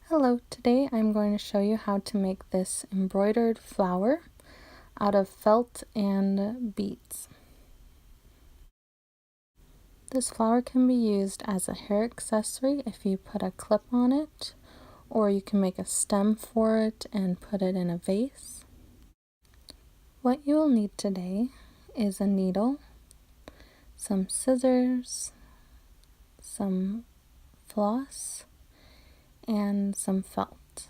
Hello, today I'm going to show you how to make this embroidered flower out of felt and beads. This flower can be used as a hair accessory if you put a clip on it, or you can make a stem for it and put it in a vase. What you will need today is a needle, some scissors, some floss, and some felt.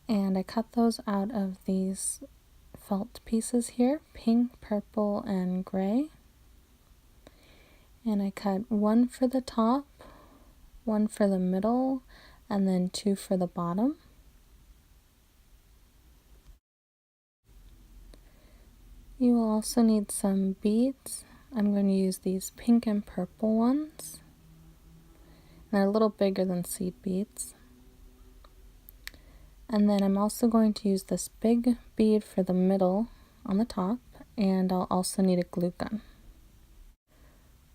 And I cut those out of these felt pieces here, pink, purple, and gray. And I cut one for the top, one for the middle, and then two for the bottom. You will also need some beads. I'm going to use these pink and purple ones. They're a little bigger than seed beads. And then I'm also going to use this big bead for the middle on the top, and I'll also need a glue gun.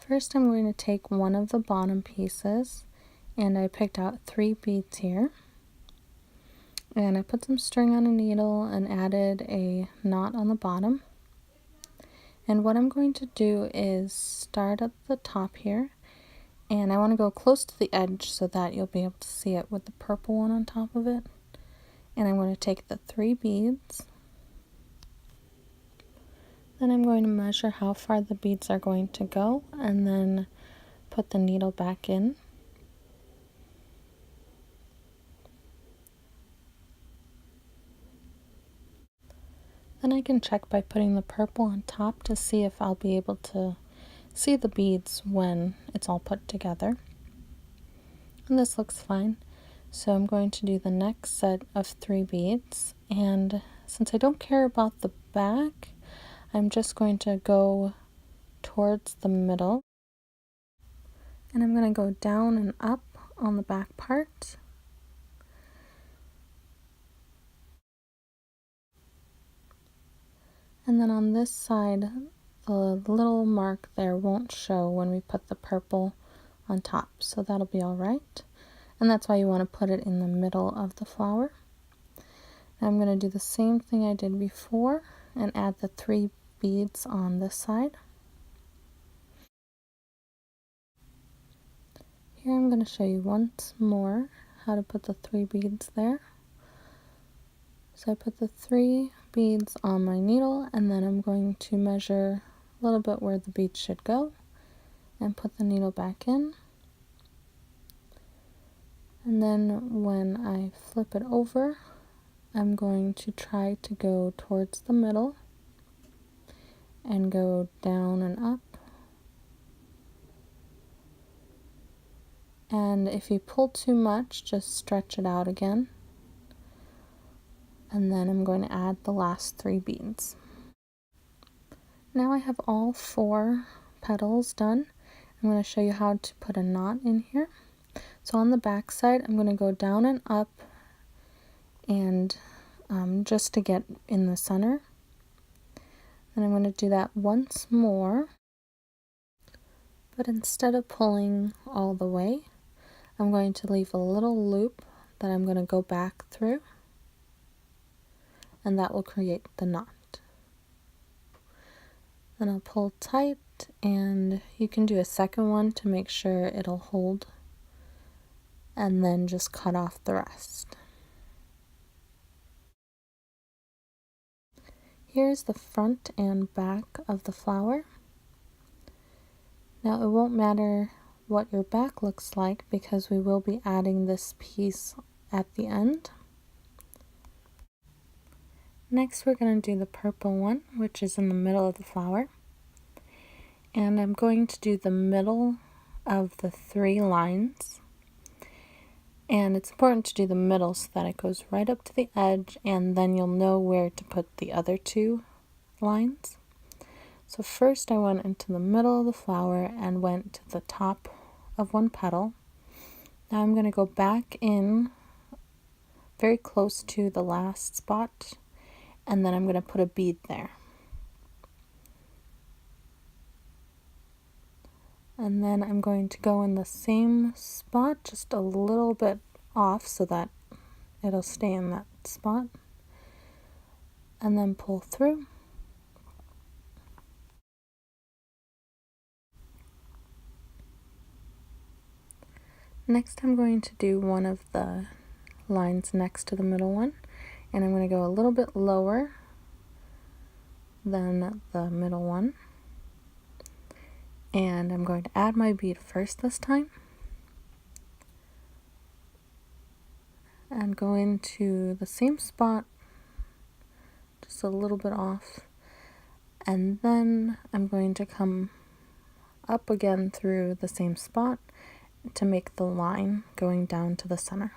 First I'm going to take one of the bottom pieces, and I picked out 3 beads here. And I put some string on a needle and added a knot on the bottom. And what I'm going to do is start at the top here, and I want to go close to the edge so that you'll be able to see it with the purple one on top of it. And I'm going to take the 3 beads. Then I'm going to measure how far the beads are going to go and then put the needle back in. Then I can check by putting the purple on top to see if I'll be able to see the beads when it's all put together. And this looks fine. So I'm going to do the next set of 3 beads, and since I don't care about the back, I'm just going to go towards the middle, and I'm going to go down and up on the back part. And then on this side, the little mark there won't show when we put the purple on top, so that'll be all right. And that's why you want to put it in the middle of the flower. Now I'm going to do the same thing I did before and add the 3 beads on this side. Here I'm going to show you once more how to put the 3 beads there. So I put the 3 beads on my needle, and then I'm going to measure a little bit where the beads should go and put the needle back in. And then when I flip it over, I'm going to try to go towards the middle and go down and up. And if you pull too much, just stretch it out again. And then I'm going to add the last 3 beads. Now I have all 4 petals done. I'm going to show you how to put a knot in here. So on the back side, I'm going to go down and up, and just to get in the center. And I'm going to do that once more, but instead of pulling all the way, I'm going to leave a little loop that I'm going to go back through, and that will create the knot. Then I'll pull tight, and you can do a second one to make sure it'll hold, and then just cut off the rest. Here's the front and back of the flower. Now it won't matter what your back looks like because we will be adding this piece at the end. Next we're going to do the purple one, which is in the middle of the flower. And I'm going to do the middle of the 3 lines. And it's important to do the middle so that it goes right up to the edge, and then you'll know where to put the other 2 lines. So first I went into the middle of the flower and went to the top of 1 petal. Now I'm going to go back in very close to the last spot, and then I'm going to put a bead there. And then I'm going to go in the same spot, just a little bit off so that it'll stay in that spot, and then pull through. Next, I'm going to do one of the lines next to the middle one, and I'm going to go a little bit lower than the middle one, and I'm going to add my bead first this time and go into the same spot, just a little bit off, and then I'm going to come up again through the same spot to make the line going down to the center.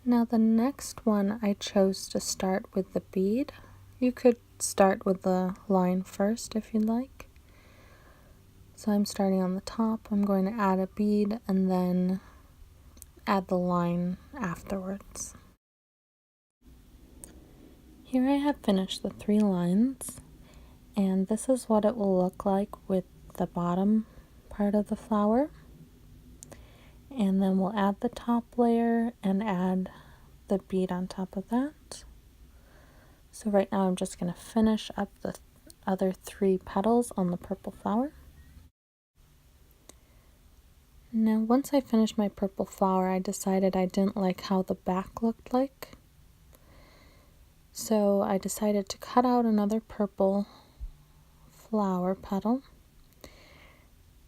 Now the next one I chose to start with the bead. You could start with the line first if you'd like. So I'm starting on the top, I'm going to add a bead and then add the line afterwards. Here I have finished the 3 lines, and this is what it will look like with the bottom part of the flower. And then we'll add the top layer and add the bead on top of that. So right now I'm just going to finish up the other 3 petals on the purple flower. Now once I finished my purple flower, I decided I didn't like how the back looked like. So I decided to cut out another purple flower petal,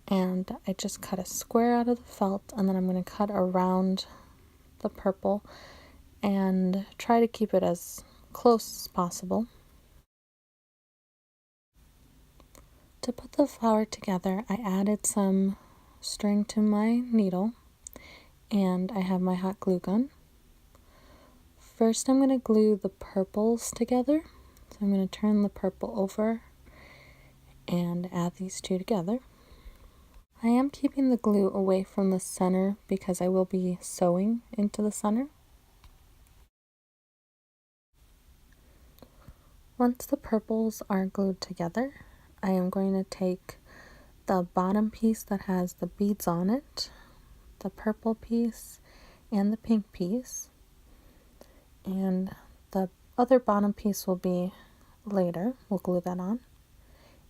and I just cut a square out of the felt, and then I'm going to cut around the purple and try to keep it as close as possible. To put the flower together, I added some string to my needle, and I have my hot glue gun. First I'm going to glue the purples together, so I'm going to turn the purple over and add these 2 together. I am keeping the glue away from the center because I will be sewing into the center. Once the purples are glued together, I am going to take the bottom piece that has the beads on it, the purple piece, and the pink piece, and the other bottom piece will be later. We'll glue that on,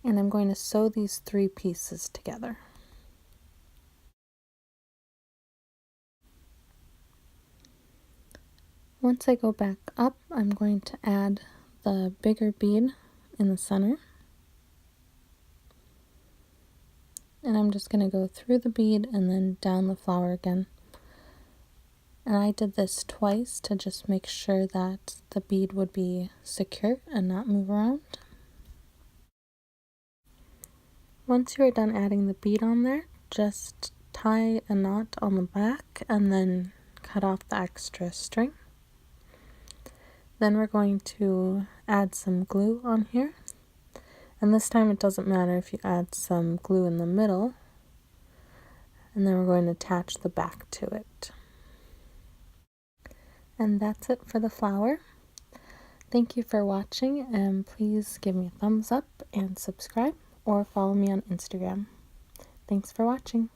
and I'm going to sew these 3 pieces together. Once I go back up, I'm going to add the bigger bead in the center, and I'm just going to go through the bead and then down the flower again. And I did this twice to just make sure that the bead would be secure and not move around. Once you are done adding the bead on there, just tie a knot on the back and then cut off the extra string. Then we're going to add some glue on here, and this time it doesn't matter if you add some glue in the middle, and then we're going to attach the back to it. And that's it for the flower. Thank you for watching, and please give me a thumbs up and subscribe or follow me on Instagram. Thanks for watching.